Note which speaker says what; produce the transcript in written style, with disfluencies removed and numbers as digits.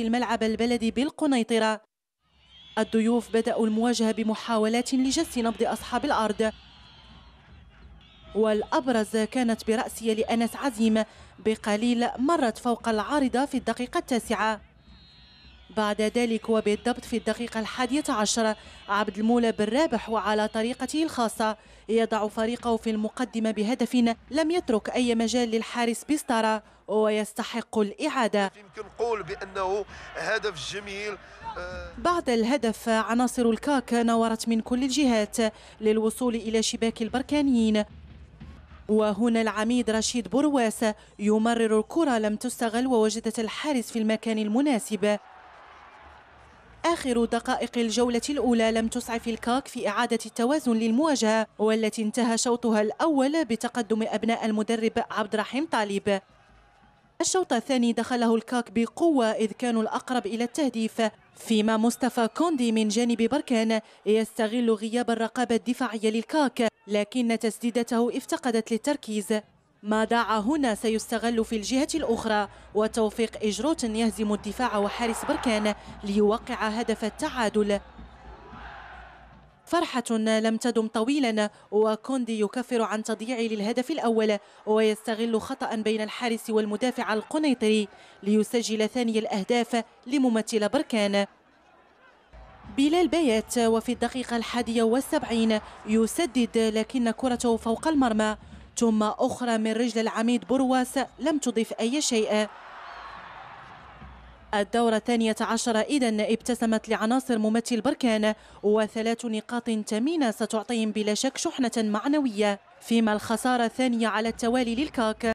Speaker 1: الملعب البلدي بالقنيطرة. الضيوف بدأوا المواجهة بمحاولات لجس نبض أصحاب الأرض، والأبرز كانت برأسية لأنس عزيم بقليل مرت فوق العارضة في الدقيقة 9. بعد ذلك وبالضبط في الدقيقة 11 عبد المولى بن رابح وعلى طريقته الخاصة يضع فريقه في المقدمة بهدف لم يترك أي مجال للحارس بيستارا ويستحق الإعادة.
Speaker 2: يمكن نقول بأنه هدف جميل.
Speaker 1: بعد الهدف عناصر الكاك نورت من كل الجهات للوصول إلى شباك البركانيين، وهنا العميد رشيد برواس يمرر الكرة لم تستغل ووجدت الحارس في المكان المناسب. آخر دقائق الجولة الأولى لم تسعف الكاك في إعادة التوازن للمواجهة، والتي انتهى شوطها الأول بتقدم أبناء المدرب عبد الرحيم طالب. الشوط الثاني دخله الكاك بقوة إذ كانوا الأقرب إلى التهديف، فيما مصطفى كوندي من جانب بركان يستغل غياب الرقابة الدفاعية للكاك، لكن تسديدته افتقدت للتركيز. ما داع هنا سيستغل في الجهة الأخرى، وتوفيق إجروت يهزم الدفاع وحارس بركان ليوقع هدف التعادل. فرحة لم تدم طويلا، وكوندي يكفر عن تضييع للهدف الأول ويستغل خطأ بين الحارس والمدافع القنيطري ليسجل ثاني الأهداف لممثل بركان. بلال بايت وفي الدقيقة 71 يسدد لكن كرته فوق المرمى، ثم أخرى من رجل العميد برواس لم تضيف أي شيء. الدورة 12 إذن ابتسمت لعناصر ممثل بركان، و3 نقاط ثمينة ستعطيهم بلا شك شحنة معنوية، فيما الخسارة الثانية على التوالي للكاك